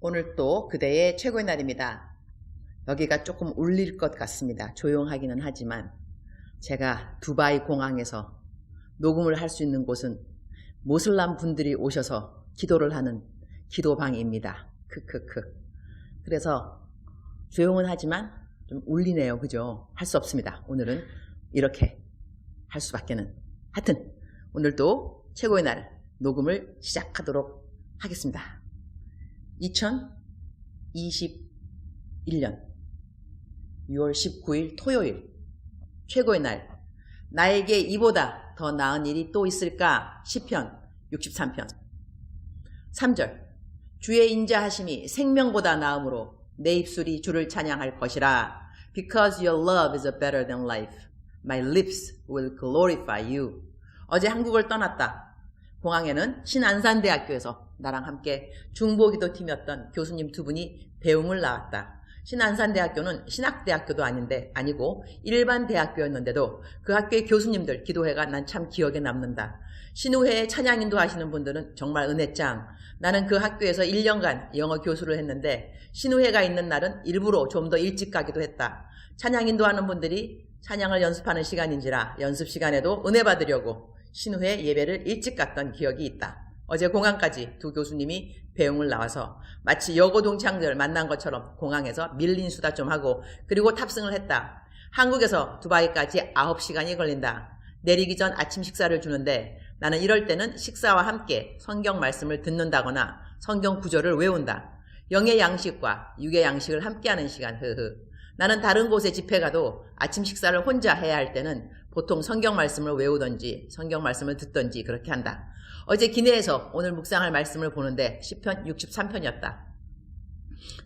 오늘 또 그대의 최고의 날입니다. 여기가 조금 울릴 것 같습니다. 조용하기는 하지만 제가 두바이 공항에서 녹음을 할 수 있는 곳은 모슬람 분들이 오셔서 기도를 하는 기도방입니다. 크크크. 그래서 조용은 하지만 좀 울리네요. 그죠? 할 수 없습니다. 오늘은 이렇게 할 수밖에는. 하여튼 오늘도 최고의 날 녹음을 시작하도록 하겠습니다. 2021년 6월 19일 토요일 최고의 날. 나에게 이보다 더 나은 일이 또 있을까? 시편 63편 3절. 주의 인자하심이 생명보다 나음으로 내 입술이 주를 찬양할 것이라. Because your love is better than life, my lips will glorify you. 어제 한국을 떠났다. 공항에는 신안산대학교에서 나랑 함께 중보기도팀이었던 교수님 두 분이 배웅을 나왔다. 신안산대학교는 신학대학교도 아니고 일반 대학교였는데도 그 학교의 교수님들 기도회가 난 참 기억에 남는다. 신우회에 찬양인도 하시는 분들은 정말 은혜짱. 나는 그 학교에서 1년간 영어 교수를 했는데 신우회가 있는 날은 일부러 좀 더 일찍 가기도 했다. 찬양인도 하는 분들이 찬양을 연습하는 시간인지라 연습 시간에도 은혜 받으려고 신우회 예배를 일찍 갔던 기억이 있다. 어제 공항까지 두 교수님이 배웅을 나와서 마치 여고 동창들 만난 것처럼 공항에서 밀린 수다 좀 하고 그리고 탑승을 했다. 한국에서 두바이까지 9시간이 걸린다. 내리기 전 아침 식사를 주는데 나는 이럴 때는 식사와 함께 성경 말씀을 듣는다거나 성경 구절을 외운다. 영의 양식과 육의 양식을 함께하는 시간. 나는 다른 곳에 집회 가도 아침 식사를 혼자 해야 할 때는 보통 성경 말씀을 외우던지 성경 말씀을 듣던지 그렇게 한다. 어제 기내에서 오늘 묵상할 말씀을 보는데 시편 63편이었다.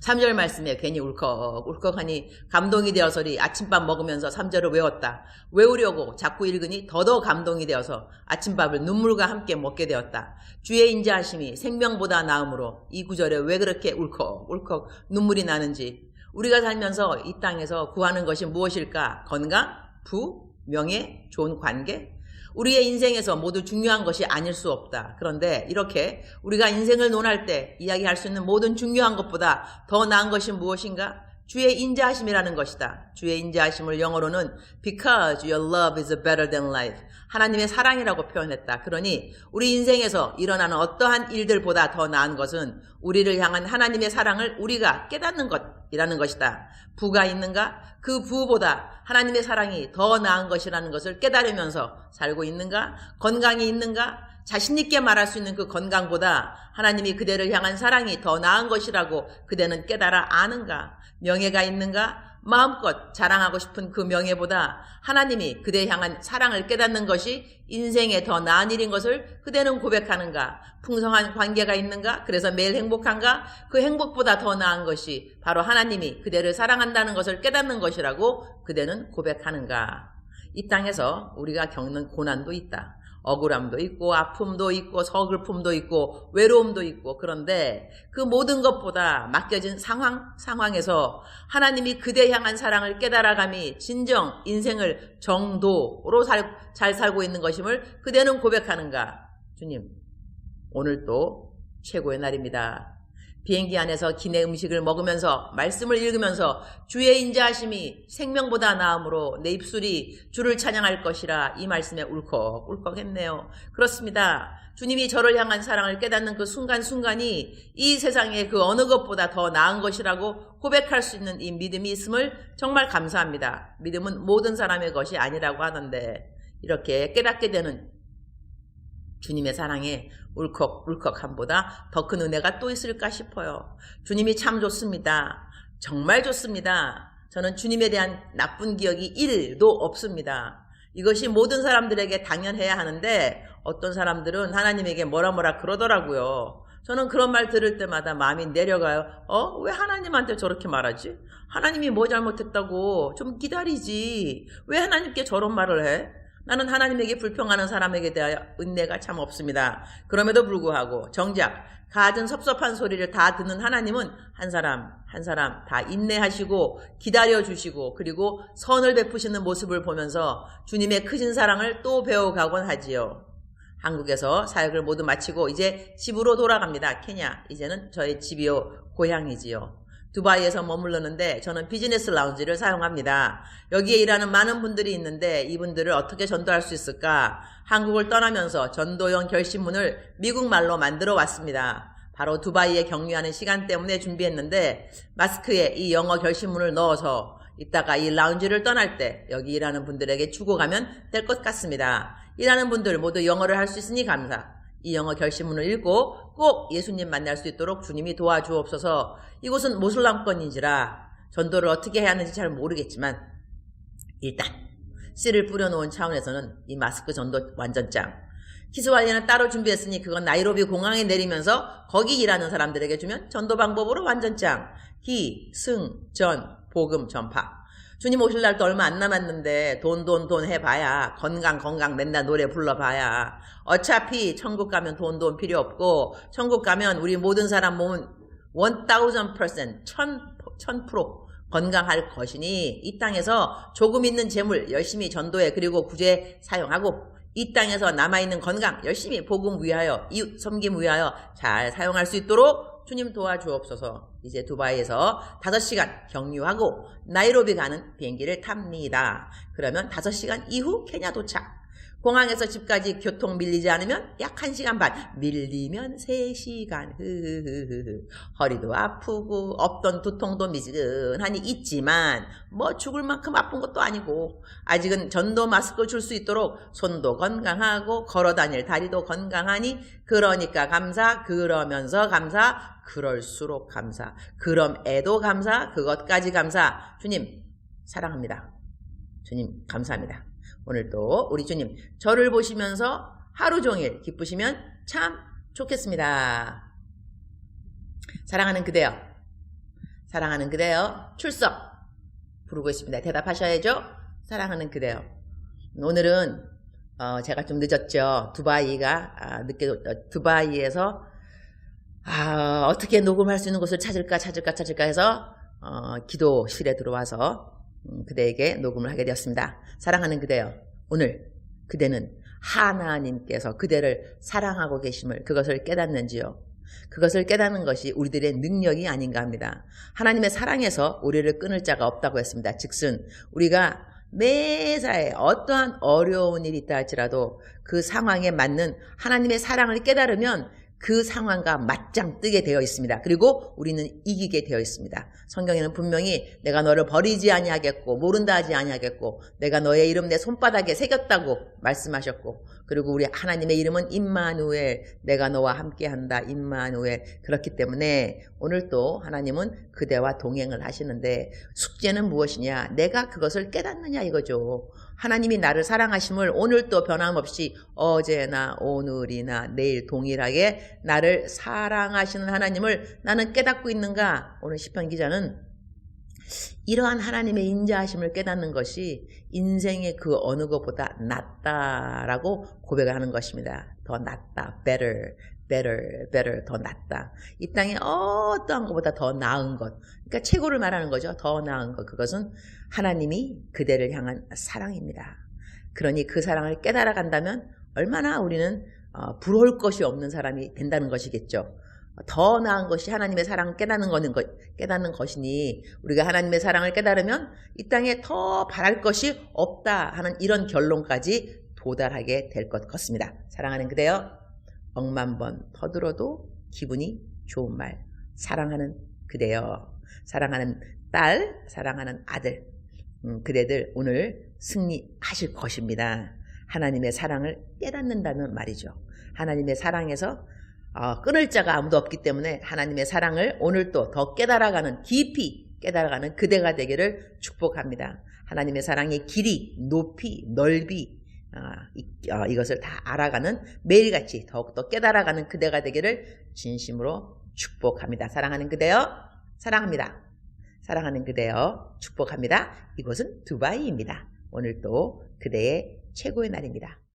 3절 말씀에 괜히 울컥하니 감동이 되어서리 아침밥 먹으면서 3절을 외웠다. 외우려고 자꾸 읽으니 더더 감동이 되어서 아침밥을 눈물과 함께 먹게 되었다. 주의 인자하심이 생명보다 나음으로 이 구절에 왜 그렇게 울컥 눈물이 나는지. 우리가 살면서 이 땅에서 구하는 것이 무엇일까? 건강? 부? 명예? 좋은 관계? 우리의 인생에서 모두 중요한 것이 아닐 수 없다. 그런데 이렇게 우리가 인생을 논할 때 이야기할 수 있는 모든 중요한 것보다 더 나은 것이 무엇인가? 주의 인자하심이라는 것이다. 주의 인자하심을 영어로는 Because your love is better than life. 하나님의 사랑이라고 표현했다. 그러니 우리 인생에서 일어나는 어떠한 일들보다 더 나은 것은 우리를 향한 하나님의 사랑을 우리가 깨닫는 것이라는 것이다. 부가 있는가? 그 부보다 하나님의 사랑이 더 나은 것이라는 것을 깨달으면서 살고 있는가? 건강이 있는가? 자신 있게 말할 수 있는 그 건강보다 하나님이 그대를 향한 사랑이 더 나은 것이라고 그대는 깨달아 아는가? 명예가 있는가? 마음껏 자랑하고 싶은 그 명예보다 하나님이 그대 향한 사랑을 깨닫는 것이 인생에 더 나은 일인 것을 그대는 고백하는가? 풍성한 관계가 있는가? 그래서 매일 행복한가? 그 행복보다 더 나은 것이 바로 하나님이 그대를 사랑한다는 것을 깨닫는 것이라고 그대는 고백하는가? 이 땅에서 우리가 겪는 고난도 있다. 억울함도 있고 아픔도 있고 서글픔도 있고 외로움도 있고. 그런데 그 모든 것보다 맡겨진 상황에서 하나님이 그대 향한 사랑을 깨달아감이 진정 인생을 정도로 잘 살고 있는 것임을 그대는 고백하는가? 주님, 오늘 또 최고의 날입니다. 비행기 안에서 기내 음식을 먹으면서 말씀을 읽으면서 주의 인자하심이 생명보다 나음으로 내 입술이 주를 찬양할 것이라 이 말씀에 울컥했네요. 그렇습니다. 주님이 저를 향한 사랑을 깨닫는 그 순간순간이 이 세상의 그 어느 것보다 더 나은 것이라고 고백할 수 있는 이 믿음이 있음을 정말 감사합니다. 믿음은 모든 사람의 것이 아니라고 하던데 이렇게 깨닫게 되는 주님의 사랑에 울컥함보다 더 큰 은혜가 또 있을까 싶어요. 주님이 참 좋습니다. 정말 좋습니다. 저는 주님에 대한 나쁜 기억이 1도 없습니다. 이것이 모든 사람들에게 당연해야 하는데 어떤 사람들은 하나님에게 뭐라 그러더라고요. 저는 그런 말 들을 때마다 마음이 내려가요. 왜 하나님한테 저렇게 말하지? 하나님이 뭐 잘못했다고 좀 기다리지. 왜 하나님께 저런 말을 해? 나는 하나님에게 불평하는 사람에게 대하여 은혜가 참 없습니다. 그럼에도 불구하고 정작 갖은 섭섭한 소리를 다 듣는 하나님은 한 사람 다 인내하시고 기다려주시고 그리고 선을 베푸시는 모습을 보면서 주님의 크신 사랑을 또 배워가곤 하지요. 한국에서 사역을 모두 마치고 이제 집으로 돌아갑니다. 케냐. 이제는 저의 집이요. 고향이지요. 두바이에서 머물렀는데 저는 비즈니스 라운지를 사용합니다. 여기에 일하는 많은 분들이 있는데 이분들을 어떻게 전도할 수 있을까? 한국을 떠나면서 전도용 결심문을 미국말로 만들어 왔습니다. 바로 두바이에 격리하는 시간 때문에 준비했는데 마스크에 이 영어 결심문을 넣어서 이따가 이 라운지를 떠날 때 여기 일하는 분들에게 주고 가면 될 것 같습니다. 일하는 분들 모두 영어를 할 수 있으니 감사. 이 영어 결심문을 읽고 꼭 예수님 만날 수 있도록 주님이 도와주옵소서. 이곳은 모슬람권인지라 전도를 어떻게 해야 하는지 잘 모르겠지만 일단 씨를 뿌려놓은 차원에서는 이 마스크 전도 완전 짱. 키스왈리는 따로 준비했으니 그건 나이로비 공항에 내리면서 거기 일하는 사람들에게 주면 전도 방법으로 완전 짱. 기, 승, 전, 복음 전파. 주님 오실 날도 얼마 안 남았는데 돈 해봐야 건강 맨날 노래 불러봐야 어차피 천국 가면 돈 필요 없고 천국 가면 우리 모든 사람 몸은 1000% 1000% 건강할 것이니 이 땅에서 조금 있는 재물 열심히 전도해 그리고 구제 사용하고 이 땅에서 남아있는 건강 열심히 복음 위하여 이웃 섬김 위하여 잘 사용할 수 있도록 주님 도와주옵소서. 이제 두바이에서 5시간 경유하고 나이로비 가는 비행기를 탑니다. 그러면 5시간 이후 케냐 도착. 공항에서 집까지 교통 밀리지 않으면 약 1시간 반. 밀리면 3시간. 허리도 아프고 없던 두통도 미지근하니 있지만 뭐 죽을 만큼 아픈 것도 아니고 아직은 전도 마스크 줄 수 있도록 손도 건강하고 걸어다닐 다리도 건강하니 그러니까 감사. 그러면서 감사. 그럴수록 감사. 그럼에도 감사. 그것까지 감사. 주님 사랑합니다. 주님 감사합니다. 오늘도 우리 주님 저를 보시면서 하루 종일 기쁘시면 참 좋겠습니다. 사랑하는 그대여. 사랑하는 그대여. 출석. 부르고 있습니다. 대답하셔야죠. 사랑하는 그대여. 오늘은 제가 좀 늦었죠. 두바이에서 어떻게 녹음할 수 있는 곳을 찾을까 해서 기도실에 들어와서 그대에게 녹음을 하게 되었습니다. 사랑하는 그대여, 오늘 그대는 하나님께서 그대를 사랑하고 계심을 그것을 깨닫는지요? 그것을 깨닫는 것이 우리들의 능력이 아닌가 합니다. 하나님의 사랑에서 우리를 끊을 자가 없다고 했습니다. 즉슨 우리가 매사에 어떠한 어려운 일이 있다 할지라도 그 상황에 맞는 하나님의 사랑을 깨달으면 그 상황과 맞짱 뜨게 되어 있습니다. 그리고 우리는 이기게 되어 있습니다. 성경에는 분명히 내가 너를 버리지 아니하겠고 모른다 하지 아니하겠고 내가 너의 이름 내 손바닥에 새겼다고 말씀하셨고 그리고 우리 하나님의 이름은 임마누엘 내가 너와 함께한다 임마누엘 그렇기 때문에 오늘 또 하나님은 그대와 동행을 하시는데 숙제는 무엇이냐 내가 그것을 깨닫느냐 이거죠. 하나님이 나를 사랑하심을 오늘도 변함없이 어제나 오늘이나 내일 동일하게 나를 사랑하시는 하나님을 나는 깨닫고 있는가? 오늘 시편 기자는 이러한 하나님의 인자하심을 깨닫는 것이 인생의 그 어느 것보다 낫다라고 고백을 하는 것입니다. 더 낫다. better, 더 낫다. 이 땅에 어떠한 것보다 더 나은 것. 그러니까 최고를 말하는 거죠. 더 나은 것. 그것은 하나님이 그대를 향한 사랑입니다. 그러니 그 사랑을 깨달아 간다면 얼마나 우리는 부러울 것이 없는 사람이 된다는 것이겠죠. 더 나은 것이 하나님의 사랑을 깨닫는 것이니 우리가 하나님의 사랑을 깨달으면 이 땅에 더 바랄 것이 없다 하는 이런 결론까지 도달하게 될 것 같습니다. 사랑하는 그대여 억만 번 퍼들어도 기분이 좋은 말 사랑하는 그대여 사랑하는 딸 사랑하는 아들 그대들 오늘 승리하실 것입니다. 하나님의 사랑을 깨닫는다는 말이죠. 하나님의 사랑에서 끊을 자가 아무도 없기 때문에 하나님의 사랑을 오늘 또 더 깨달아가는 깊이 깨달아가는 그대가 되기를 축복합니다. 하나님의 사랑의 길이 높이 넓이 이것을 다 알아가는 매일같이 더욱더 깨달아가는 그대가 되기를 진심으로 축복합니다. 사랑하는 그대여 사랑합니다. 사랑하는 그대여 축복합니다. 이곳은 두바이입니다. 오늘 또 그대의 최고의 날입니다.